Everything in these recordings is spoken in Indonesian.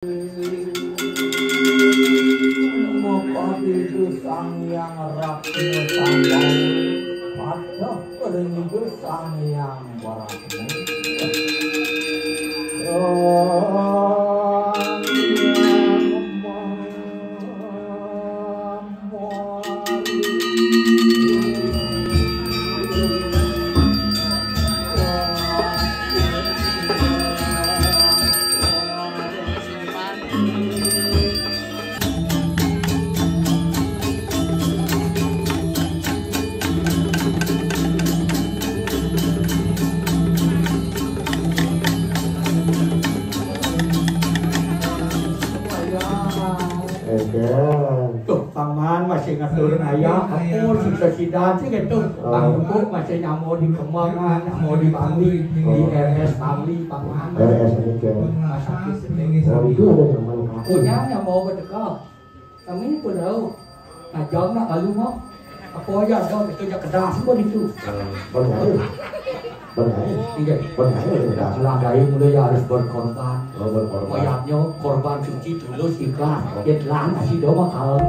Sang yang rakya sambal pada peringgu sang yang baratmu masih ngatur ayah aku sudah sidang sih gitu bang Tunggu masih nyamo di Kembangan nyamo di Bali di RS Bali Paman RS ini ke masakit sedikit itu ada yang mana punya nyamo berdekat kami pun tahu nah jauh nak lalu mau apa aja jauh itu ya kedas semua itu benar tidak selanggai mulai harus berkorban koyaknya korban suci tulus ikhlas ikhlas asih doa kalau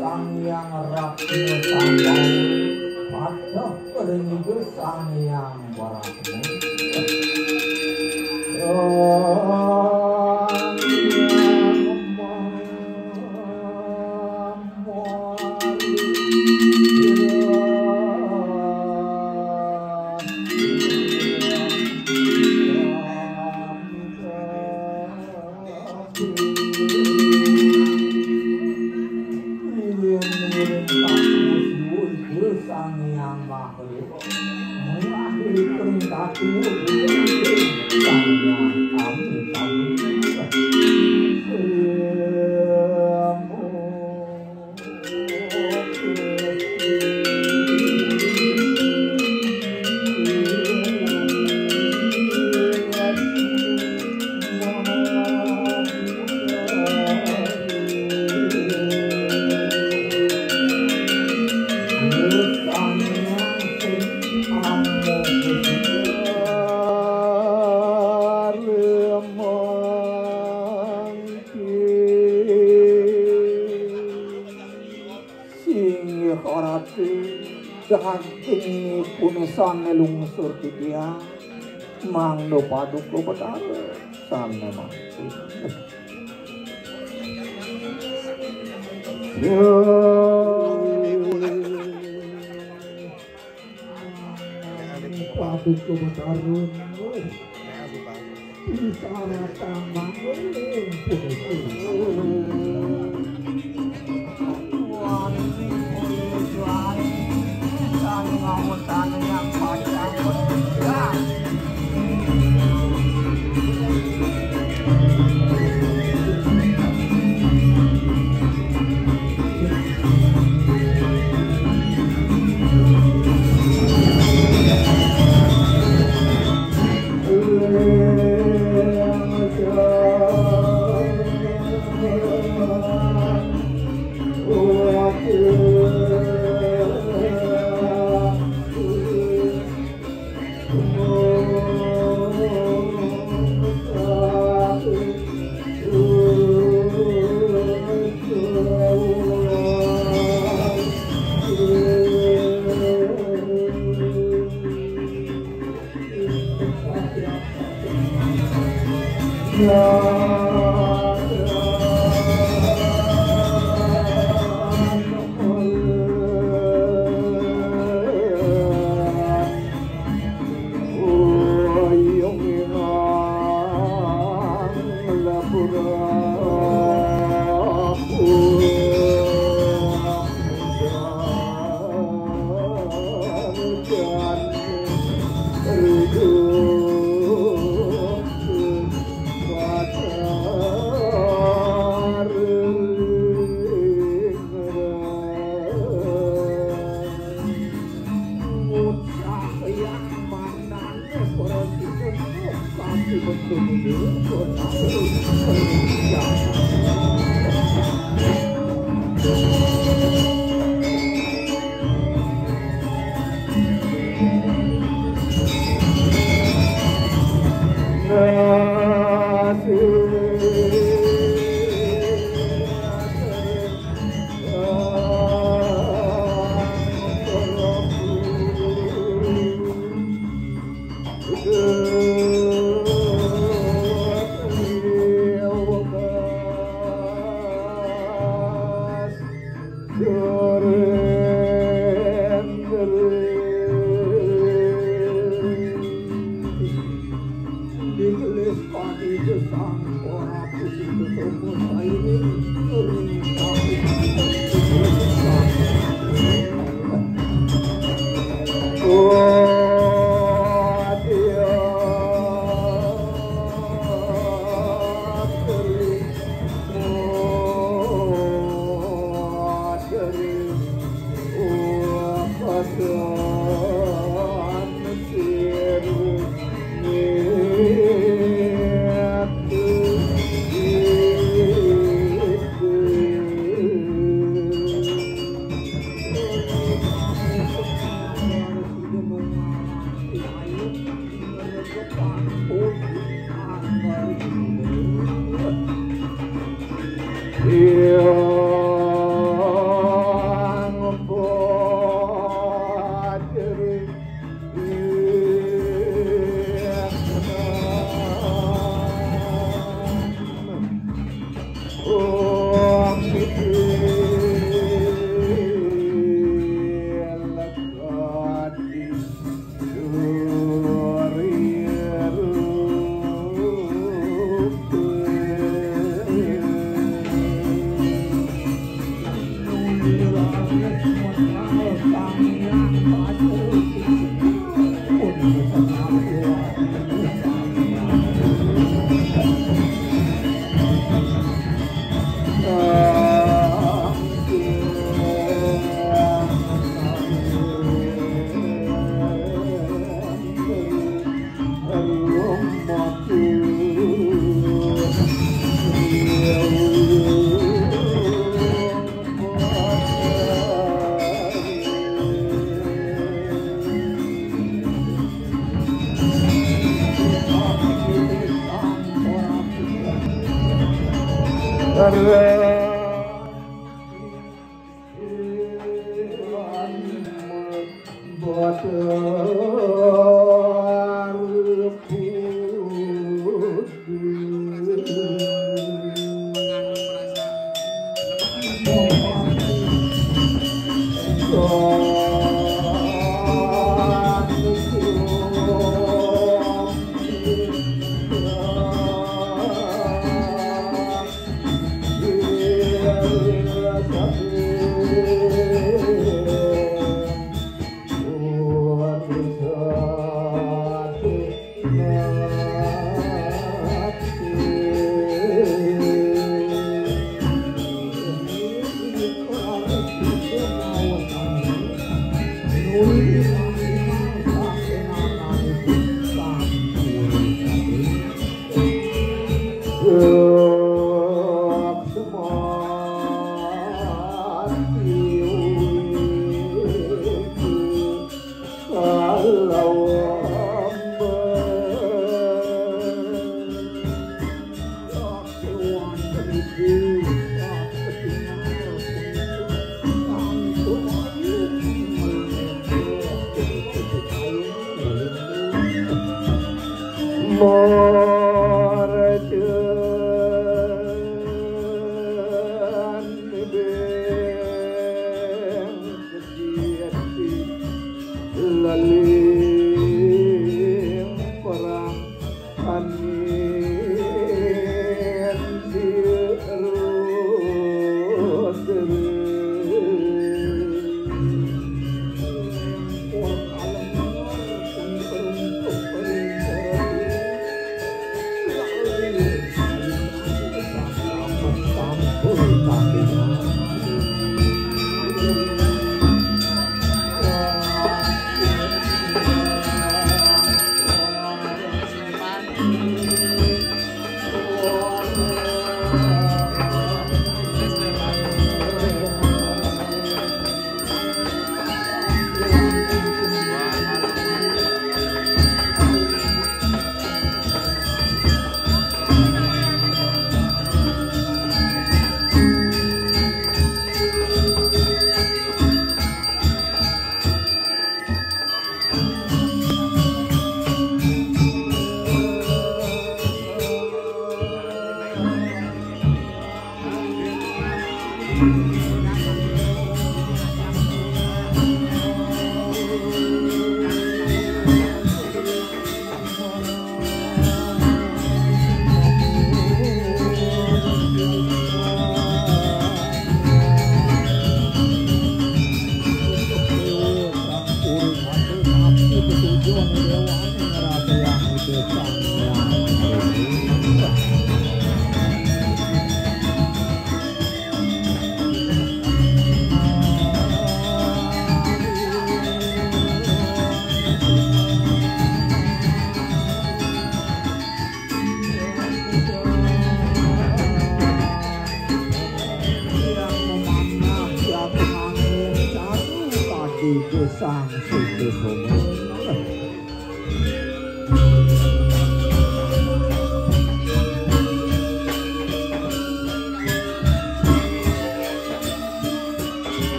sang yang rakya sambal pada peringgu sang yang Daging punesan lungsur di dia mangdo paduk lo betara sana mati paduk lo betara di sana tambang yang panjang bersejarah.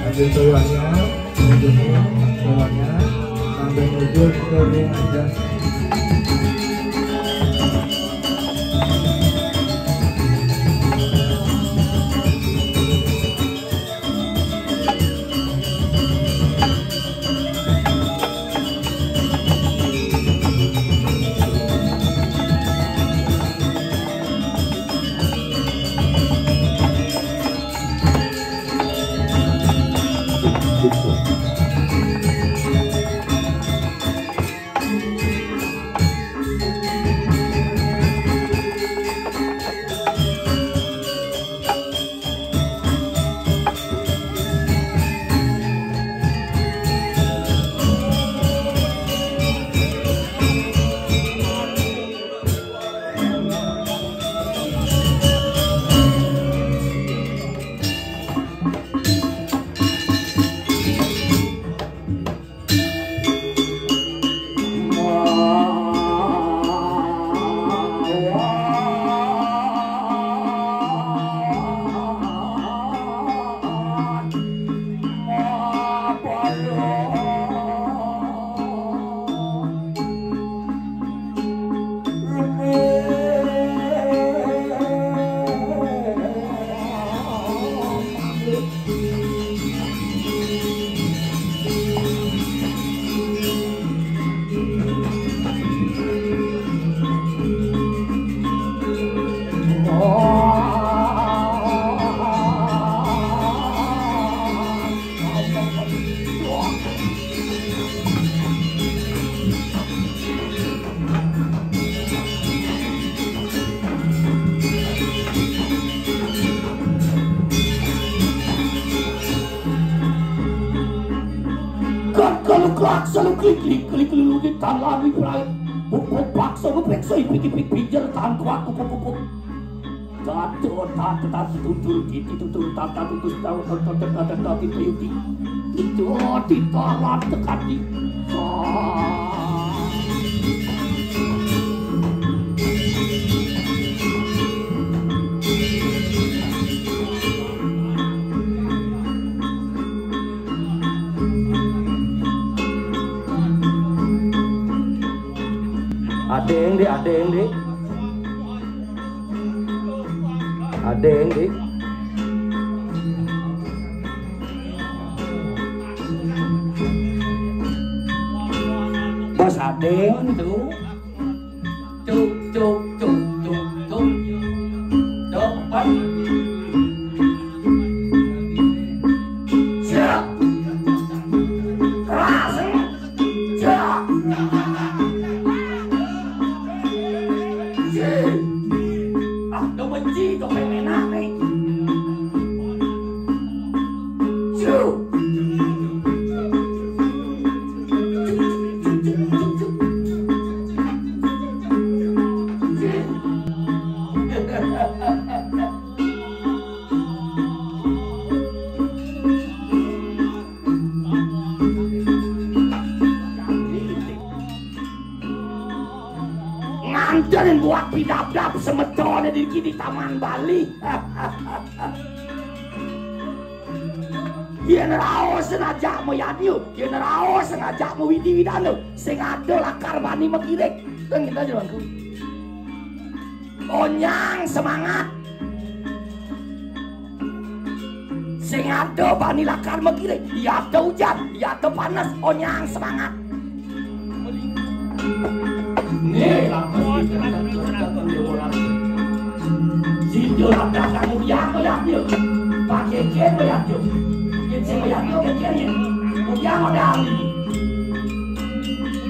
Ambil toyonya, semuanya sampai menuju ke rumah. kalau klaksa lu klik lu di tanah di perang buk paksa lu peksa ipik pijar tahan kuat kupuk tatu tutur gitu tutur tata tutur tahu tata itu ditalat tekati Adeng di bos adeng tuh cuk depan siap keras siap Kau benci, kau pengen enak nih. Nganterin buat pidap-dap semetone di Taman Bali. Yen raos ngajak mo yadiu, yen raos ngajak mo widi-widanu, sing ado lakar bani mekirek. Teng kita jalanku. Onyang semangat. Sing ado bani lakar mekirek, ya ado hujan, ya ado panas, onyang semangat. Nih, lapas Sido lapdas kamu yang yuk, pakai ken yuk, ken yuk ken yang modal ini.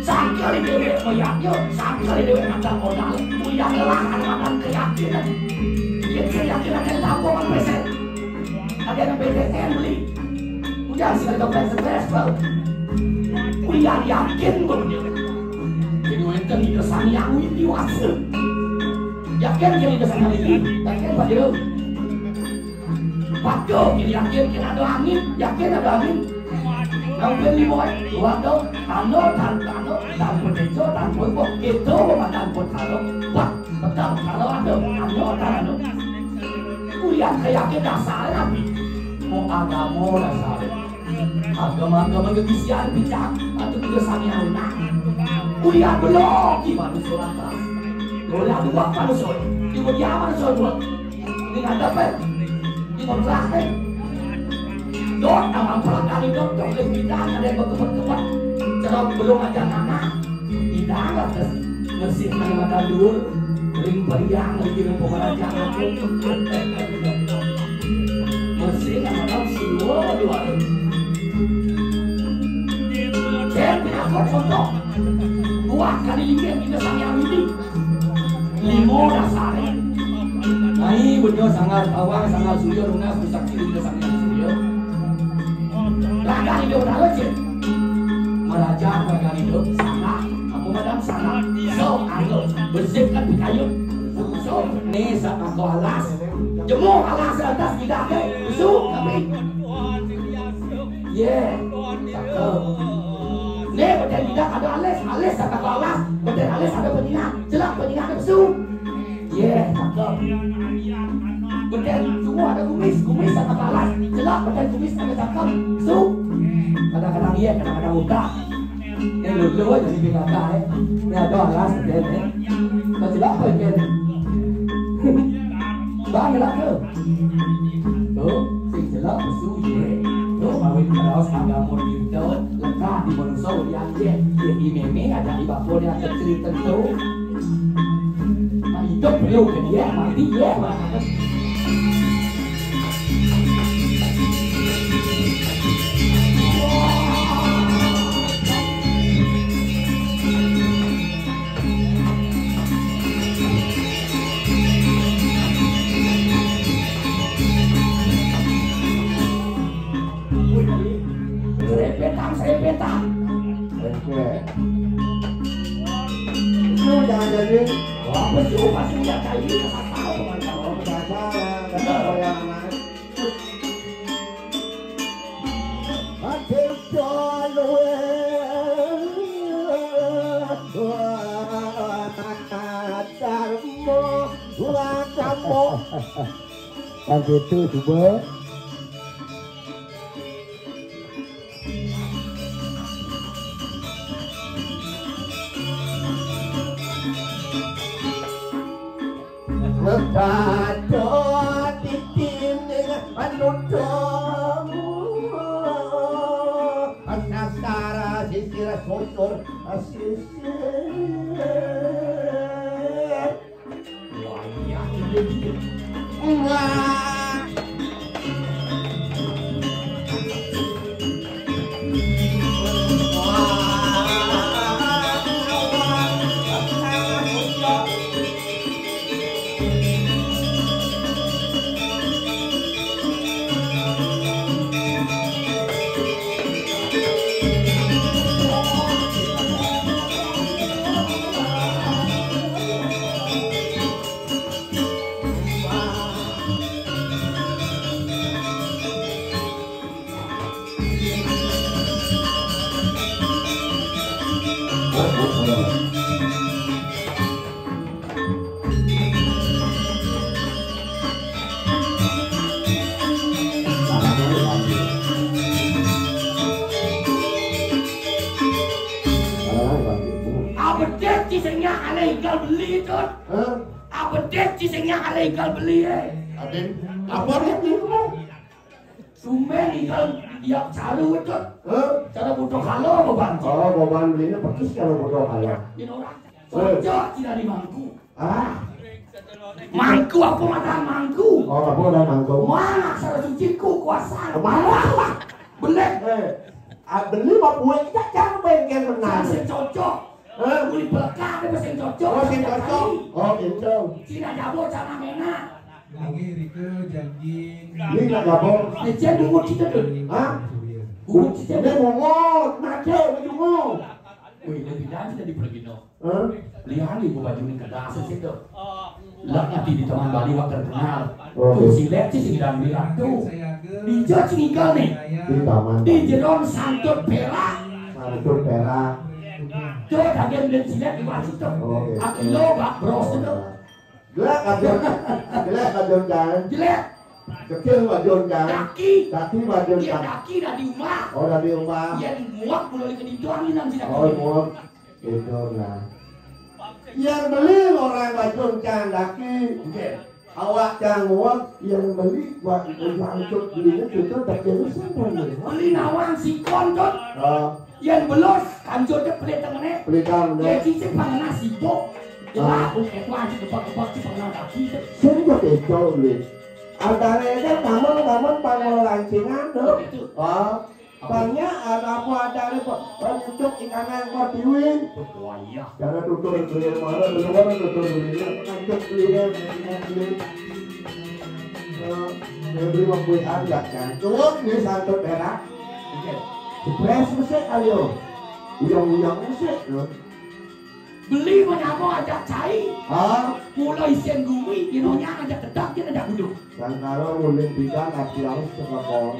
Sakali dewe yuk, sakali dewe ada modal, yang lelangan makan keyakinan. Keyakinan yang tahu kan peset, ada yang BTN beli, udah sih ada peset bau, udah yakin gue. Kan di desan yang widi wase yakin kan di desan yang widi yakin Pak Jero yakin kan ada angin yakin ada angin hampir limoy waduh tanpa dejo tanpa kok itu tanpa kalau wah betul kalau ada tanpa kuliah keyakin dasar nabi mau agama dasar agama kebisian bincang atau di desan yang widi kuliah belum gimana surat kelas kuliah dua kan soal di mana soal dua ini nggak dapat di praktek dok nama pelanggan dok lebih bidang ada yang berkembang kalau belum aja anak tidak nggak mesin yang ada dulu ring periang lagi ring pemeraja mesin yang ada semua dua saya tidak contoh buah kali lihat kita sang ini limo dasarnya nai bener sangat awang sangat surya lunas bisa kiri kita sang surya lagan hidup dah lecet meraja lagan hidup sangat aku madam sangat so anggo bersihkan pikayut so nesa aku alas jemu alas atas tidak ada su kami cakep. Nih, badan tidak ada alis kata alas, badan alis ada penyinak, jelak penyinak ada pesu. Cakep. Badan semua ada kumis kata alas, jelak badan kumis ada cakep, pesu. Kadang-kadang kadang-kadang udah. Yang dulu aja jadi kata ini ada alas badan Kau jelak apa badan Bang jelak ke? Tuh, sing jelak pesu mawin terus agama itu lekat di manusia yang di meme ada di bapor yang kecil tentu hidup perlu ke dia mati dia serepetan Oke. Itu jangan jadi. Wah, betul pasti dia kayak ini nggak tahu teman-teman. Oh, nggak salah. Kata yang anak. Kan gitu coba. Ngetado titim dengan panutomu Asasara sisir sosor asisir Wah, iya ini. Wah Abedek cisengnya alegal beli itu. Abedek cisengnya alegal beli Aden, apa dia? Sumen igal dia caru itu. Cara butuh kalau beban. Oh, beban belinya persis kalau bodoh kalah. Ini orang. Sojok tidak di mangku. Ah, Mangku apa mata mangku? oh, apa udah mangkuk? Mana salah suciku kuasa. Kemana? Belek. Beli mah buat kita jangan pengen menang. Saya cocok. Beli belakang ada mesin cocok. Oh, sih cocok. Oh, gitu. Cina jabo cara mena. Lagi Rike janji. Ini nggak gabung. Ece dungut kita tuh. Hah? Dungut kita Ini tuh. mongot, macet, baju Wih, lebih dan kita dipergi no. Hah? Lihat nih baju ini ke dasar situ. Lah nanti di teman Bali waktu terkenal. Oh, Tuh si Lep sih sedang bilang tuh. Di Jogja tinggal nih. Di taman. Di Jeron Santut Perak. Santun perak. Tuh bagian dan si Lep di wajib tuh. Oke. Aku lo bak bros itu. Gelap kadon kan. Jelek. Kecil kadon kan. Daki. Kaki kadon Dia kan. daki dah di rumah. Oh, dari rumah. Dia muak mulai ke itu angin sih dah. Oh, mau itu lah. Yang beli orang kadon kan daki. Oke. Awak jangan muak. Yang beli buat untuk belinya itu tak jadi siapa nih? Beli nawang si kontot. Oh, Yang belos kanjotnya pelit tangannya. beli kamu Dia deh. cicip panganan si bok. Jelas aku kayak aja kebak-kebak si panganan kaki. Saya juga betul beli. Adaranya taman panggul lancingan tuh. Oh, banyak ada apa ada untuk ikan yang mau diwin. Wah iya. Jangan tutur beli mana tutur beli lanjut beli. Beli mau beli aja kan. Turun di satu perak. Oke. Jepres musik ayo. Uyang musik. Beli menyambung ajak cai. Ah, Mulai sen gumi, inonya ajak kedak, dia ajak duduk. dan kalau mulai bidang pulang sekakon.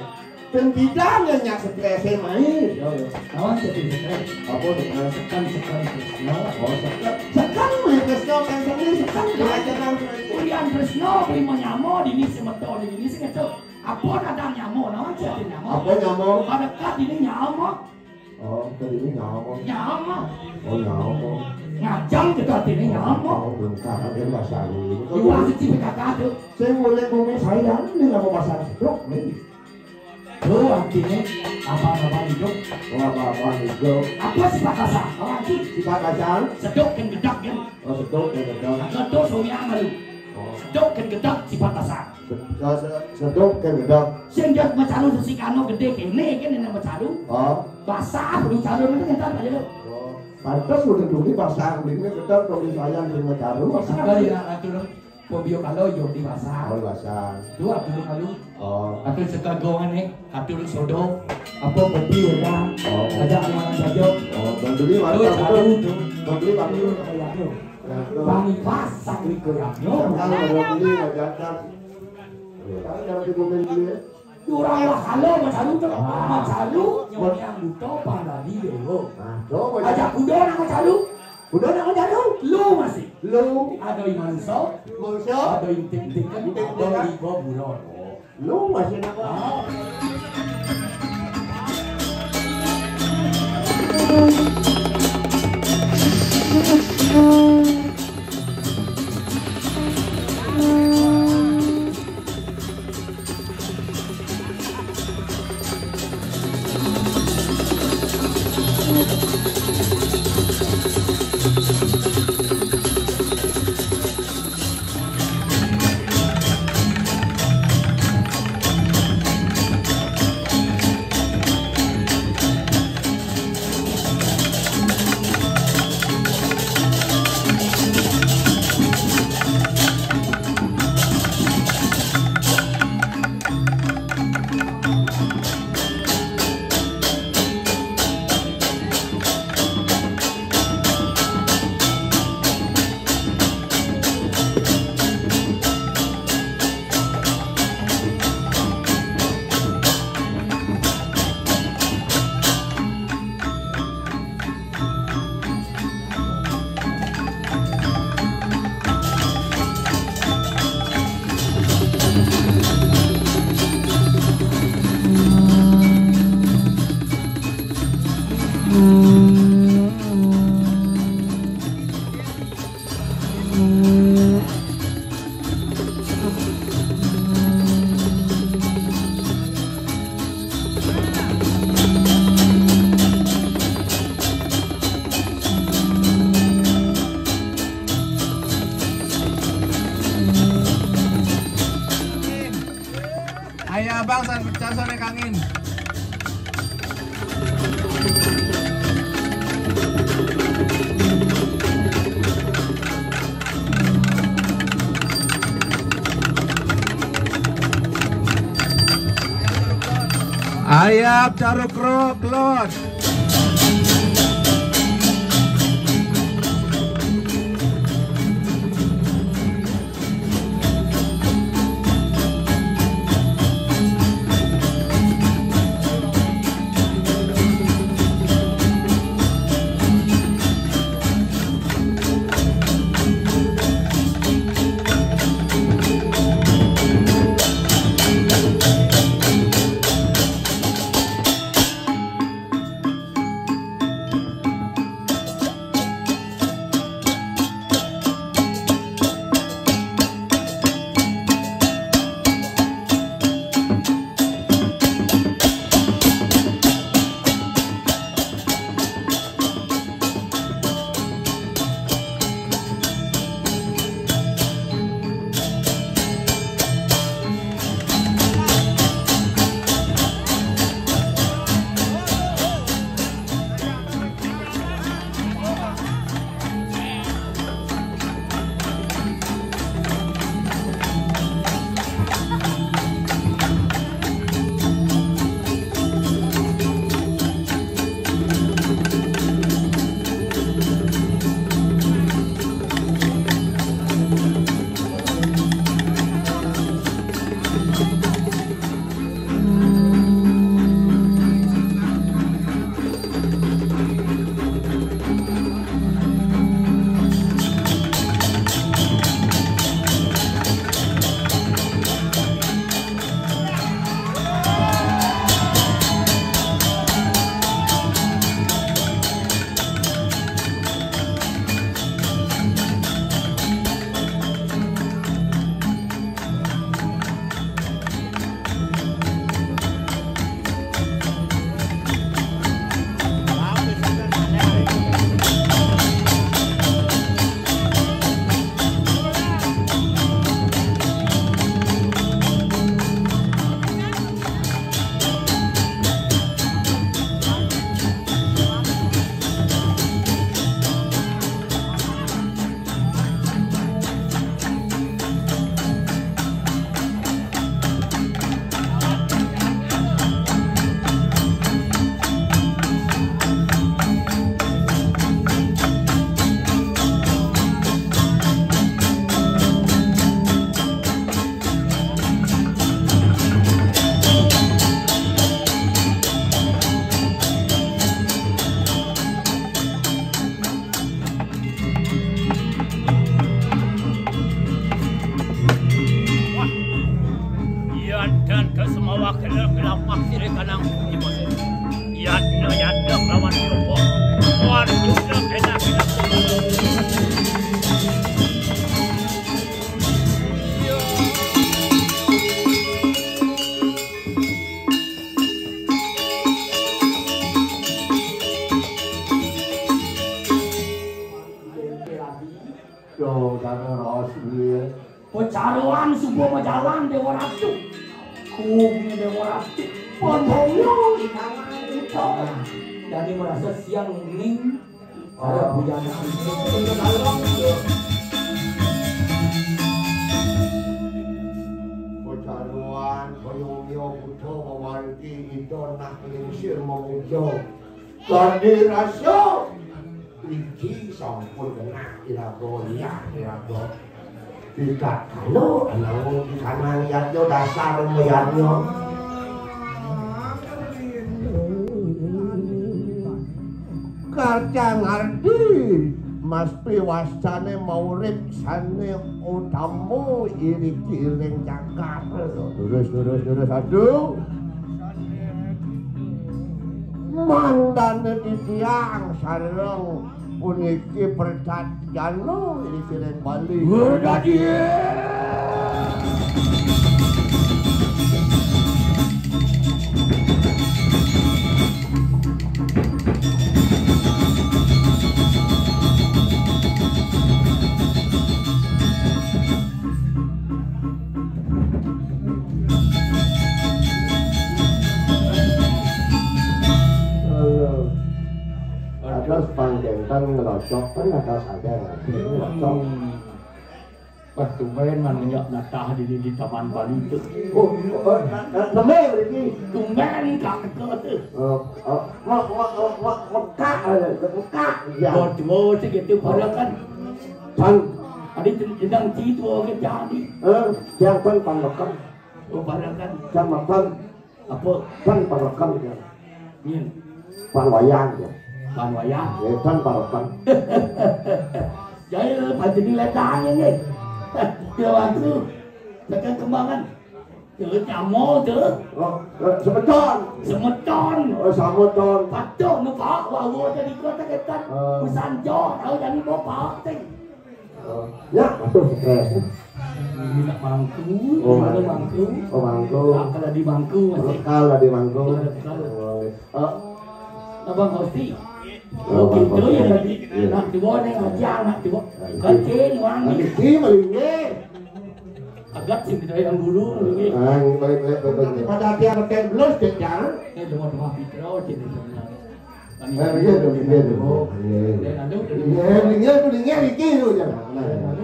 Dan bidangnya nyak stresnya main. Kawan jadi sekret. Apa dengan Sekan Tresno. oh sekan mulai kesno kan sendiri sekan belajar Kuliah Tresno beli menyamo di ini semeto di ini sih itu. Apa ada nyamo, nawan jadi nyamo. apa nyamuk? Ada kat ini nyamo, Oh, ini nyamuk. nyamo. Oh, nyamuk. Ngajang kita ini nyamo. Oh, belum kakak dia nggak saling. Iwan sih PKK tuh. Saya mulai bumi saya ini nggak mau pasang sedok nih. Tuh artinya apa hidup. Oh, apa itu? Apa sih pakasa? Kawan sih. Kita kacang. Sedok kan gedak kan. Oh, sedok ya sedok. Gedok soalnya malu. Oh, Sedok kan gedak si pakasa. sedok kan sedok. Sing dia macalu sesikano gede kene kan yang macalu. Oh, Basah perlu calu itu ngentar aja lo. pantas udah dulu pasang ini sedok dong saya terima taruh. Sekali ya atur pobio kalau yo di basah. Oh, pasang. Dua atur kalau Oh, atur sekagongan nih, atur sodo. Apa pobio ya? oh, Ada anak saja. oh, dan Membeli Tuh mantap jauh betul. tuh. Membeli bagus. Kayaknya. Wangi pasak di koyaknya. Kalau ada beli nggak jatah. Kalau yang dikumpulin dia. Orang lah kalau macalu tuh, macalu yang butuh pada di dewo. Nah, coba Ajak kuda nak macalu, udah nak jalu. lu masih. Lu Ada yang manusia, manusia. ada yang tik-tik kan, ada yang ibu bulan. Lu masih nak. Ayo abang, pecah naik angin. Ayam caruk rok lot. Pecaruan subuh majalan Dewa Ratu. Kumnya Dewa Ratu. Ponbongyo ikan itu. Jadi merasa siang ning. Ada bujana Pecaruan koyongyo puto mawarti itu nak lingsir mengujo. Tadi rasyo. Iji sampun kena irago liat irago. Tidak kalau anak karena lihatnya dasar melihatnya karcang arti mas piwasane maurip sane utamu iring-iring cakap terus aduh mandane ditiang sareng puniki perjanjian lo ini sireng Bali. Berdadi. Terus panggentan ngelocok kan ada saja ngelocok. Wah tumben mananya natah di Taman Bali itu. Tumben berarti. Tumben kak itu. Mekak ya. Tua segitu pada kan. Pan. Ada sedang tua ke jadi. Yang pan pangrekam. Oh pada kan. Sama pan. Apa? Pan pangrekam ya. Iya. Pan wayang ya. Pan wayang. Ya pan pangrekam. Jadi pada nilai tanya ni. Dia waktu tekan kembangan. Dia nyamuk tu. Semeton. Semeton. Semeton. Patuh nampak wawo jadi kota ketan. Usan jo tahu jadi bapak ting. Ya, betul stres. Nak bangku. Bangku. Oh bangku. Kalau di bangku masih. Kalau di bangku. Abang Kosti. Oh gitu ya tadi. Nak dibawa ni ajar nak dibawa. Kecil wangi. Ini melingge. Agak sih kita yang dulu ni. Baik. Pada tiap pakai blus jangan. Ni dua fitro jadi sebenarnya. Iya tu. Melingge dikit tu jangan. Melingge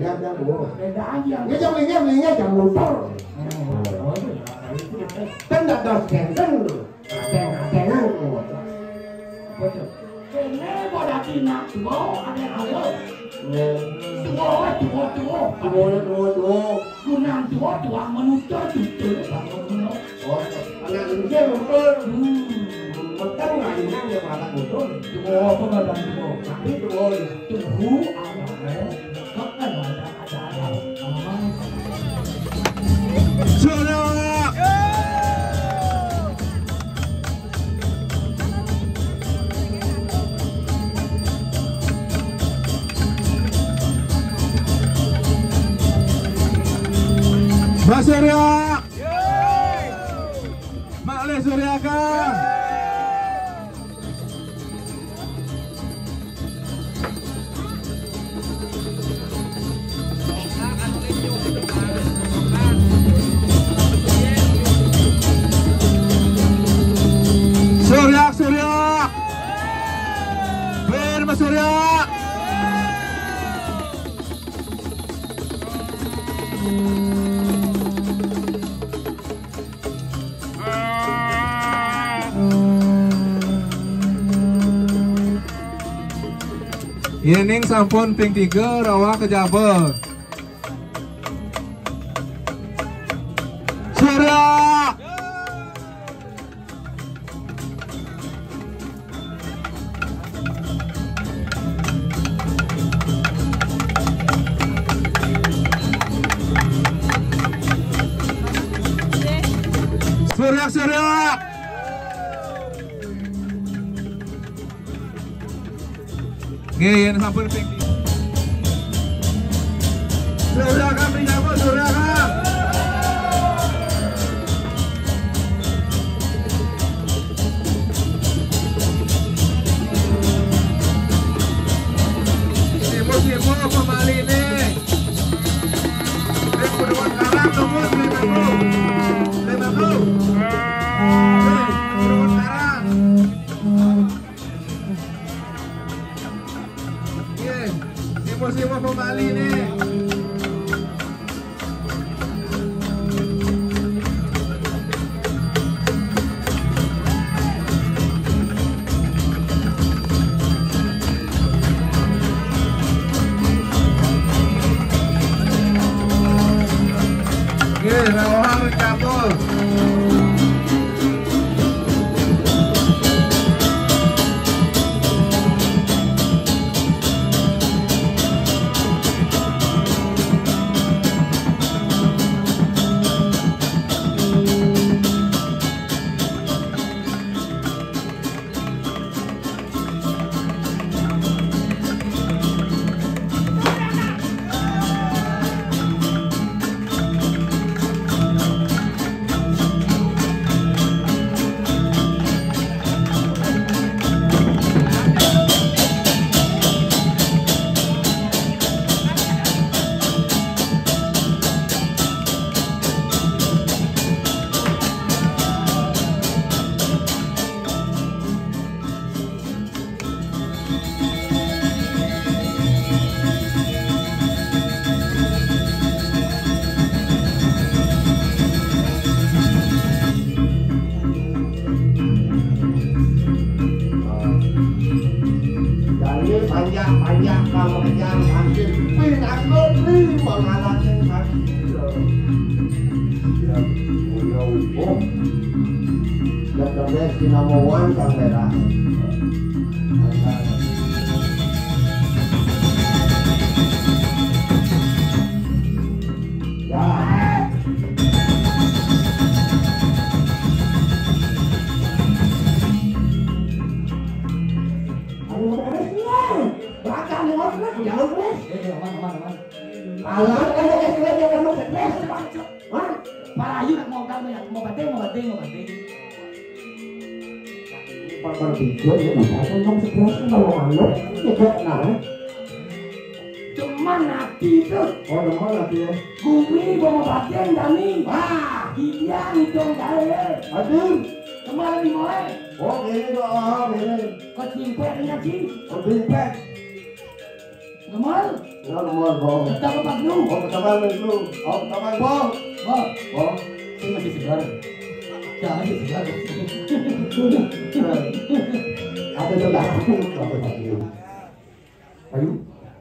jangan tu. Ini jangan melingge jangan motor. Kan dah senden tu. Ada. Kene pada tina tua ada. Tua. Kunang tua manusia itu. Oh, anak Indonesia betul. Betul nggak ini yang anak betul? Tua apa badan tua? Tapi betul. Tunggu ada. Kapan ada. Surya. Mas Surya. Mak Le Surya kan. Surya. Ben Mas Surya. Yening sampun ping 3 rawa kejabel. Surya. Surya. Nggih, yen sampun ping 3. Surya Kang Priyamu, Surya Kang. Simu kembali nih. Kedua sekarang tunggu 50. Kedua sekarang. Simu kembali nih. Rawahan cabul. Panjang kalau kejar hasil pinang negeri mengalami hasil ya punya hukum dan kemudian sinamauan kamera Para ayun mau kami mau banding. Berpikir ya bisa ngomong sekelas kalau malu ya nah. Cuman hati itu. Oh, lemah lagi ya. Bumi bawa bagian kami. Wah, dia hitung kali. Aduh, Kemarin dimulai. oh ini doa ini. Kau timpeknya sih. Oh, timpek. Kemarin. Ya lemah bong. Kita ke Pak Lu. Oh, pertama dulu. Oh, pertama bong. Bong. Ini masih segar. Jangan masih segar. Ada sudah apa tadi? Ayo.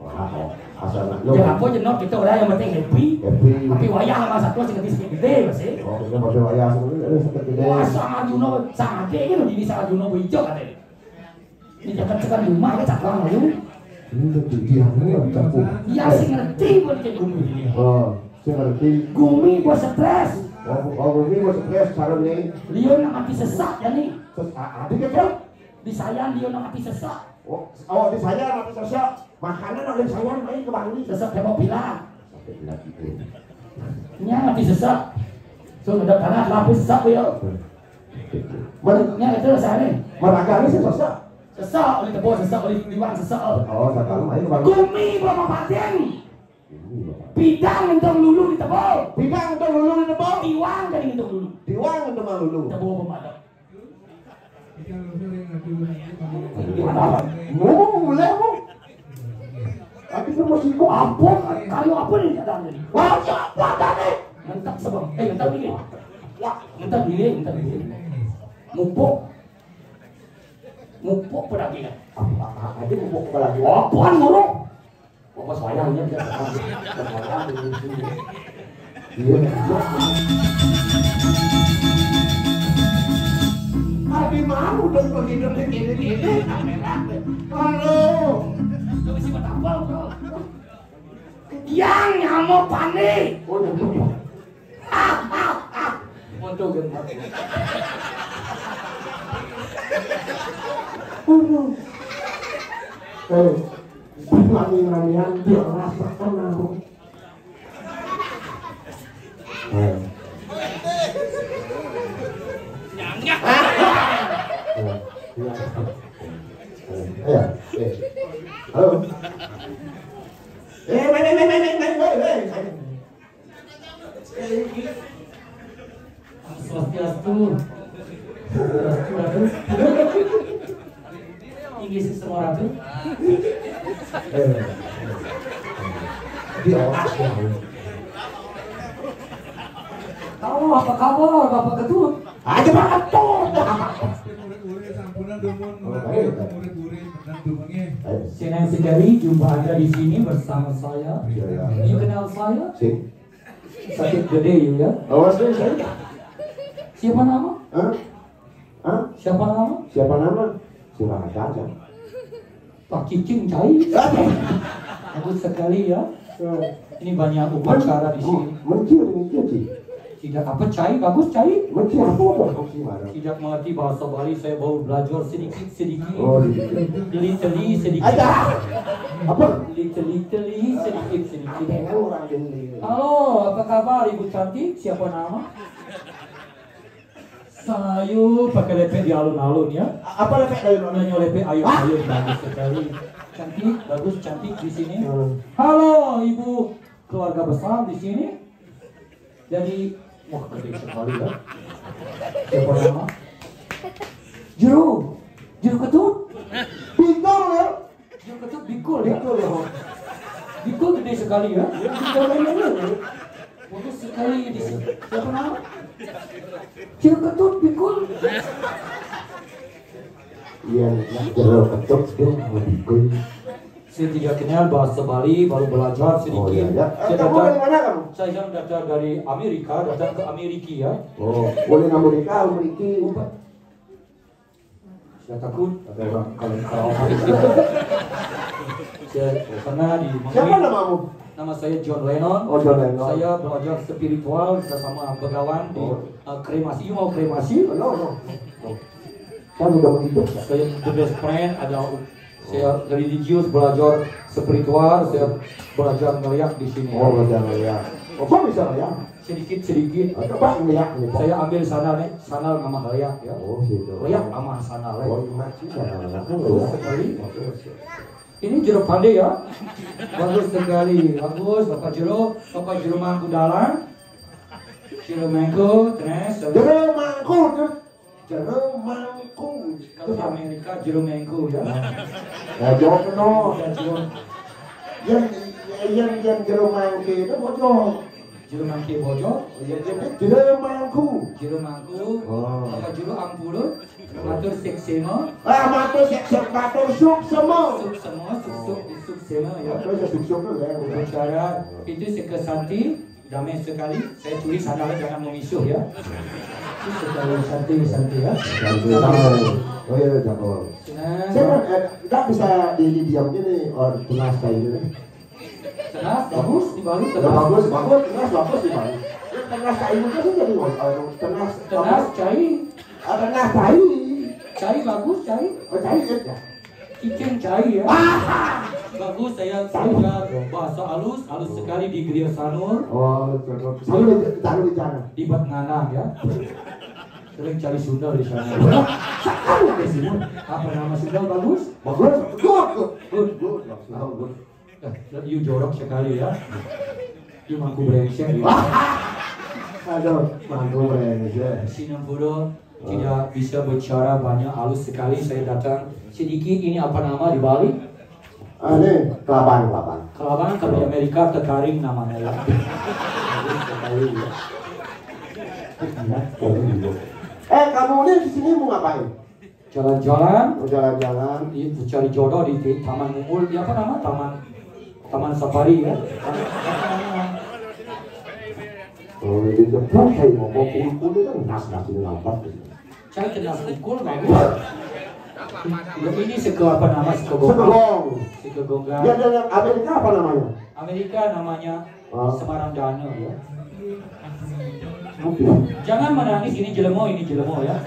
Wah, asal nak lo. Ya apa jenok kita orang yang penting happy. Happy. Tapi wayang sama satu sing gede masih. Oh, kita pakai wayang sebenarnya seperti ini. Wah, sama Juno sangat ini loh, ini sama Juno hijau kan ini. Ini jangan cekan di rumah kan cakang ayo. Ini lebih dia yang campur. Iya sih ngerti buat kayak Gumi. Oh, saya ngerti. Gumi buat stres. Oh, ini buat stres cara ini. Leon yang mati sesak ya nih. Adik kan? Disayang Leon yang mati sesak. Oh, di saya mati sesak. Makanan oleh saya main ke Bali. Sesak dia mau bilang. Sampai bilang gitu. Nya mati sesak. So ada tanah lapis sesak ya. Nya itu saya nih. Meragami sih sesak. Sesak oleh tebal sesak oleh liwang sesak. Oh, sekarang main ke Bali. Gumi bawa paten. Bidang untuk lulu di tebal. Bidang untuk lulu di tebal. Tiwang dari untuk lulu. Diwang untuk lulu. Tebal pemadam. Boleh mau. Tapi itu masih kok Apa? Kayu apa nih ada nih? wah, apa tadi? Mentak sebang. Mentak ini. Ya, mentak ini. Mupuk pedagangan. Apa aja mau ke lagi? Apaan mulu? Apa sayangnya dia? Iya. Abi mau dong begitu ini kamera. Halo. Lu mesti bertambah, bro. Yang nyamuk panik. Oh, nyamuk. Untuk gemar. Oh. Mami-mamian dia rasakan aku. Halo. Swastiastu. Tinggi semua ratu. Halo, apa kabar Bapak Ketut? Aja Pak Ketut. Murid-murid sampunan dumun, murid-murid dan dumengnya. Senang sekali jumpa Anda di sini bersama saya. You kenal saya? Sing. Sakit gede you ya. Awas deh saya. Siapa nama? Hah? Siapa nama? Siapa nama? Silakan saja. Pak Cicing Cai. Bagus sekali ya. Ini banyak upacara di sini. Mencir sih. Tidak apa Cai, bagus Cai. Mencir apa? Tidak mengerti bahasa Bali, saya baru belajar sedikit. Oh, Liteli sedikit. ada. Apa? Liteli sedikit. Dengan orang gini. Halo, apa kabar Ibu cantik? Siapa nama? Sayu pakai lepek di alun-alun ya. Apa lepek dari mana? Nanya lepek ayun-ayun bagus sekali. Cantik, bagus cantik di sini. Halo Ibu keluarga besar di sini. Jadi wah gede sekali ya. Siapa nama? Juru Ketut. Bintang ya. Juru Ketut Bikul ya. Betul ya. Bikul gede sekali ya. Bagus sekali di sini. Siapa nama? Juru Ketut Bikul. Iya, Juru Ketut dia Bikul. Saya tidak kenal bahasa Bali, baru belajar sedikit. Oh iya, ya. Saya Kamu dari mana kamu? Saya datang dari Amerika, datang ke Amerika ya. Oh, boleh Amerika, Amerika. Saya takut kalau saya pernah di Siapa namamu? Nama saya John Lennon. Oh, John Lennon. Saya belajar spiritual bersama begawan di kremasi. Mau kremasi? No. Kan udah begitu. Saya the best friend ada. Saya religius belajar spiritual. Saya belajar ngeliat di sini. Oh, belajar ya. Oh, kok bisa ya? Sedikit. Coba ngeliat nih. Saya ambil sandal nama ngeliat ya. Oh, gitu. Ngeliat sama sandal. Oh, masih ya. Bagus sekali. Ini jeruk pandai ya. Bagus sekali. Bagus Bapak Jeruk mangku dalam. Jeruk mangku, terus. Jeruk mangku. Kalau di Amerika jeruk mangku ya. Ya, jauh penuh. Dan jeruk Yang jeruk mangku itu bocor. jeruk mangki bojor. Jeruk mangku. Jeruk mangku. Oh. Bapak Jeruk ampulut. Matur seksema. Matur suk semua. Suk semua. Suk sema ya. Matur suk ya. Bicara itu sekesanti. Damai sekali. Saya tulis sandalnya jangan memisuh ya. Sekali santai ya. Oh iya, jatuh. Saya nggak bisa diam gini, tunas kayak gini. Tenas, bagus di Bali Ya, tenas. bagus, tunas di Bali. Tunas kayu itu sih jadi Tenas, cai. tunas kayu. Cai bagus, cai. Oh, kayu ya. Cicing cai ya. Bagus, saya belajar bahasa halus sekali di Gria Sanur. Oh, selalu ditaruh di sana. Di Batnganang ya. Sering cari sundal di sana. Sekarang di sini. Apa nama sundal bagus? Bagus, good. You jorok sekali ya. You mangku brengsek ya. Aduh, mangku brengsek. Sinamburo tidak bisa bicara banyak halus sekali. Saya datang sedikit. Ini apa nama di Bali? Ini kelaban. Kelabang kalau di Amerika Tekaring namanya ya. Bagus sekali ya. Kamu ini di sini mau ngapain? Jalan-jalan. Mau jalan-jalan. Cari jodoh di Taman Mungul. Di apa nama? Taman Safari ya. Oh, di depan kayak mau pukul itu kan nas ini lambat. Saya kenal pukul bagus. Ini apa nama? Sekegong. Ya, dan Amerika apa namanya? Amerika namanya Semarang Danau ya. Oke. Jangan menangis, ini jelemo ya.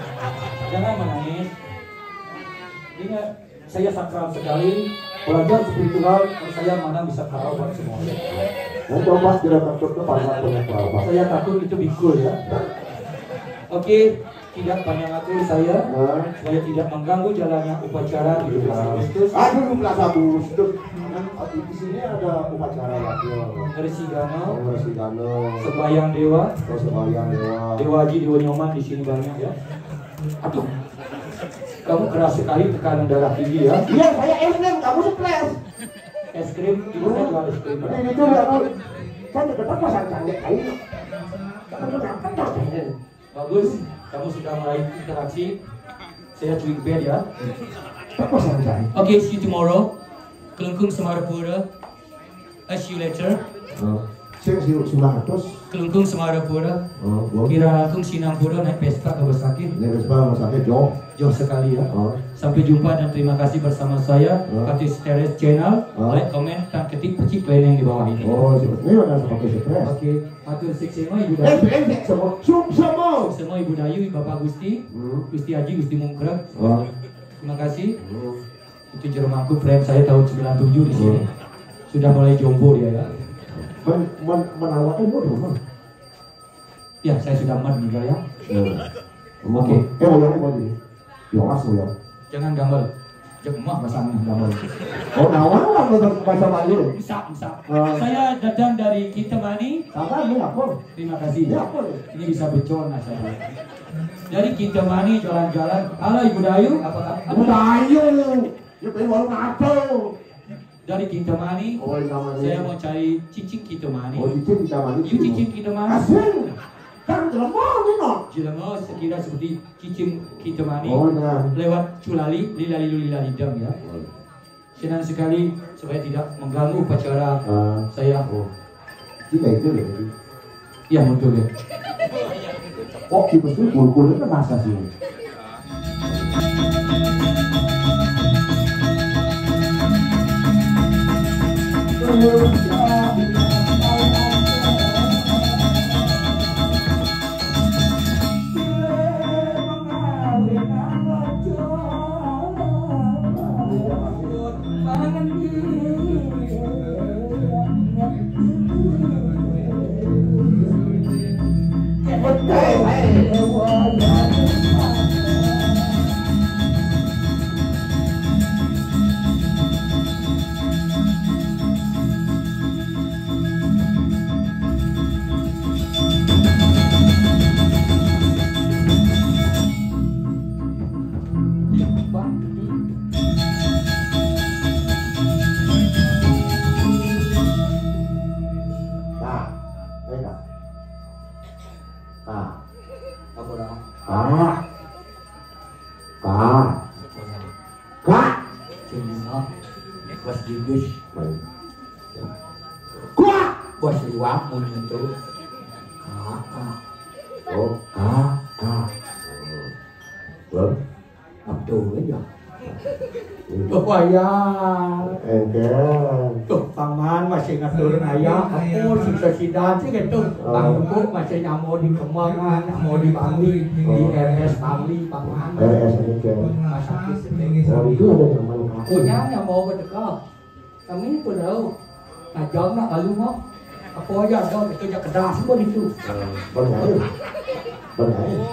Jangan menangis. Ini saya sakral sekali. Pelajar spiritual saya mana bisa tahu buat semuanya. Dan coba tidak takut ke para penyebar. Saya takut itu bikul ya. Oke, tidak panjang atur saya tidak mengganggu jalannya upacara di Agustus. Aduh, Kelas Agustus. Di sini ada upacara lagi. Resigano, Sembayang Dewa, Sembayang Dewa. Dewa Haji, Dewa Nyoman di sini banyak ya. Aduh, kamu keras sekali tekanan darah tinggi ya. Iya, saya ekstrim, kamu stres. Es krim, ibu saya jual es krim. Ini itu ya, kan dekat pasang cantik aja. Kamu dapat cantik. Bagus, kamu sudah mulai interaksi. Saya cuy bed ya. Pasang cantik. Okay, see you tomorrow. Kelungkung Semarapura. See you later. Saya Sumahatos. Kelungkung Semarapura. Kira kung Sinampura naik Vespa ke Besakit. Ini Vespa sakit jauh. Jauh sekali ya. Sampai jumpa dan terima kasih bersama saya Katis Teres Channel. Like, comment, dan ketik pecik lain yang di bawah ini. Oh, ini mana seperti stres. Oke, atur semua Ibu Dayu. Semua Ibu Dayu, Bapak Gusti, Gusti Haji, Gusti Mungkrek. Terima kasih. Itu jerumangku friend saya tahun 97 di sini. Sudah mulai jompo dia ya. Menawar bodoh. Ya, saya sudah mat juga ya. Oke. Ulang lagi. Yoas ya. Jangan gambar. Jangan mah bahasa gambar. Oh, nawar bahasa Bali. Bisa. Saya datang dari Kintamani. Sabar nih apa? Terima kasih. Ya, apa? Ini bisa becon saya. Dari Kintamani jalan-jalan. Halo Ibu Dayu, apa kabar? Ibu Dayu. Ya pengen warung apa? Dari Kintamani. Oh, namanya. Saya mau cari cicing Kintamani. Oh, cicing Kintamani. Yuk cicing Kintamani. Asing. Kan lemah nih no. Jelema sekira seperti cicing Kintamani. Oh, nah. Lewat Culali, lilali dam ya. Senang sekali supaya tidak mengganggu upacara saya. Oh. Kita itu ya. Iya betul ya. Oh, kita sih kul-kul itu masa sih. Bos liwat mau nyentuh. Oh, Abdul aja. Wah ya. Tuh paman masih ngatur ayah. Aku susah sidan sih gitu. Bang Dukuk masih nyamuk di Kembangan, nyamuk di Bangli, di RS Bangli, paman. RS ini ke. Sakit Oh, itu ada teman aku. punya nyamuk berdekat. Kami pun tahu. Nah jauh nak lalu mau. Apa aja jauh itu aja kedas pun itu. Benar.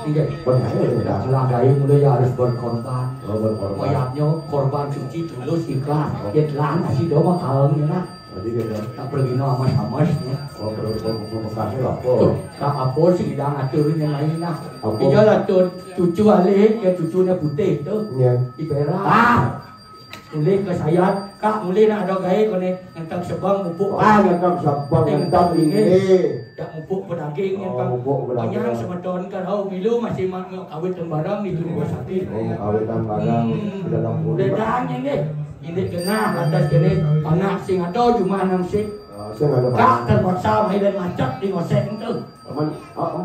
Iya. Benar. Celahgai mulai harus berkorban. Oh, berkorban. Mayatnya korban suci tulus ikhlas. Itlan masih doma kaleng ya nak. Jadi kita Tak pergi no amas-amas ya. oh berkasih lah. Tuh, kak apa sih dah ngaturin yang lain nak. Apa? Iya lah tuh cucu alik ya cucunya putih tuh. Iya. Ibera. Mulai ke saya, kak mulai nak ada gaya kau ni entang sebang mupuk. Yang sabang yang ini. Tak mupuk pedaging yang Oh, mupuk pedaging. Banyak semeton kan hau milu masih mak kawin barang di rumah sakit. Oh, kawitan barang di dalam mulut. Bedanya ni. Ini kena atas kene anak sing ada cuma 6 sik. Saya nggak ada Kak barang. terpaksa main dan macet di ngosek itu.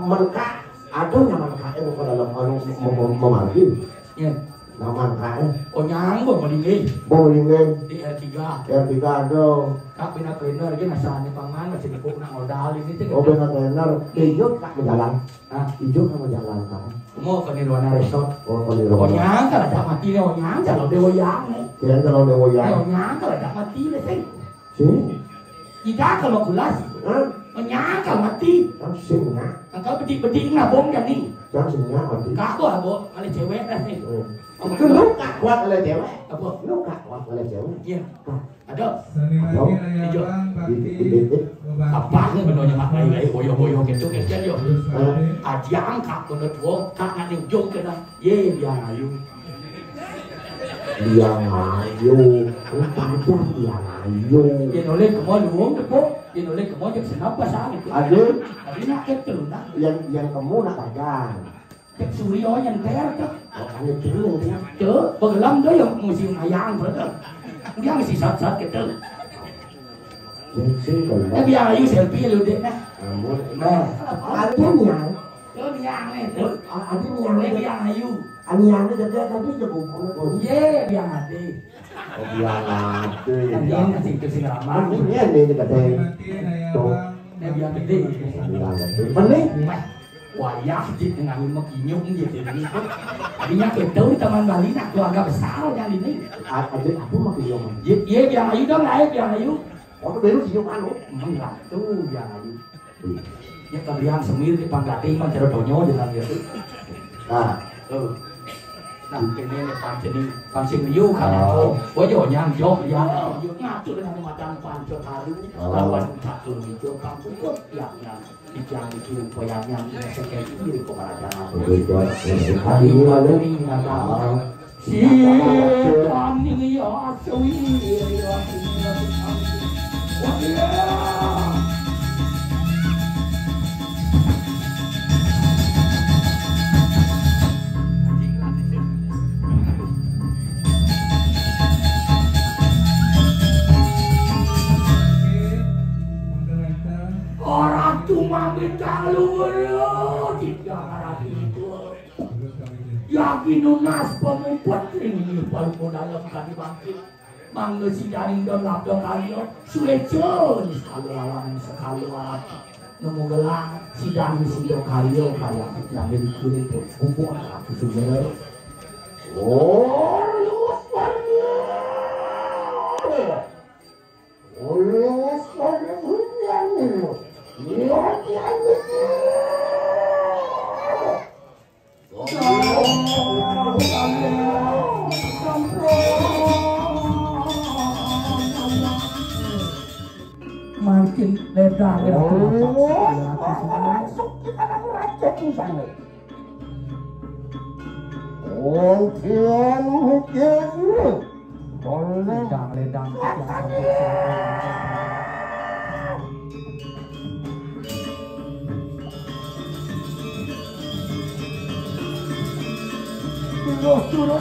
Mereka ada yang mereka itu ke dalam anu memanggil. Ya. Naman kae. O nyambung malingin. Bolingin. Di R3. R3 do. Kak pina-pina lagi nasaan pangan masih dipuk nang modal ini tuh. Oh benar benar. Hijau tak berjalan. Nah, Hijau kan berjalan kan. mau ke Nirwana Resort. Oh kalau di O rumah. nyangka ada mati nih, o nyangka lo dewa yang nih. Kira kalau dewa O yang. nyangka ada mati nih sih. Sini. Tidak kalau kulas. Hah? O nyangka mati. Kan singa. Angkal bedi-bedi ngabong kan nih. Kan singa mati. Kak abo, malah cewek dah nih. Itu luka kuat oleh cewek. Apa? Luka kuat oleh cewek. Iya. Ada. Sani lagi Hijau. ayam bakti. Titik. Apa nih benernya mak lagi boyo-boyo gitu gitu yo. Terus lagi. Aji angkat menurut gua kak nggak nyujung kena. Ye biar ayu. Dia ngayu. Panjang dia ngayu. Ye noleh kemo luang depo. Ye noleh kemo jadi senapa sah gitu. Ada Tapi nak itu nak. yang kamu nak pakai. Cek suryo yang ter tuh. Oh, kan itu dia. Cek begelam tuh yang musim ayang betul. Dia mesti sat-sat gitu. Sing kalau. Eh biar ayu selfie lu deh nah. Kamu. Nah, Ada yang. tuh biar nih tuh. Ada Boleh yang. biar ayu. Yang ada tadi jago pun. Ye biar ade. Oh, dia mati. Nanti kasih itu sing ramah. Ini ada di kata. Mati ayam. Eh biar gede. Bilang itu. Pening. Meh, wayah jit dengan lima kinyung gitu ini. Tadinya kita teman Bali nak keluarga besar yang ini. Ada aku makin yang. Jit ye biar ayu dong lah biar ayu. Oh, itu baru sih kan. Enggak tuh biar ayu. Ya kalian semir di panggati mah cara donyo di dalam itu. Nah, Nah ini nih pancing liu kan aku. Boyo nyang jok ya. Ngatur dengan macam panco karu. Lawan catur hijau kampung kok yang yang itu poyangnya sekian ini kok ada. betul. Hari ini ada nih ada. Si kami ya suwi ya. Wah. Orang cuma minta luar, tidak arah itu. Yakin unas pemumput ini baru modal kali bangkit. Mangga si jaring dan labda kalian sulit jen sekali lawan sekali lagi. Nemu gelang si jaring si do kalian kayak yang dari kulit kumpul aku sebenarnya. Oh, lulus lagi. Oh, lulus lagi. Makin lebar ya. Ledang. Turun.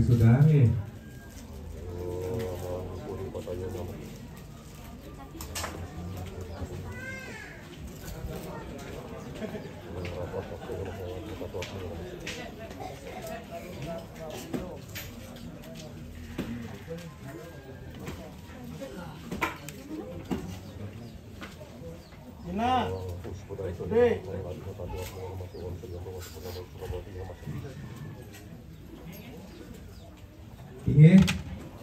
sudah nih. Inge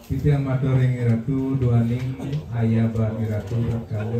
Titiang Madoring Iratu Duaning Ayabar Iratu Kale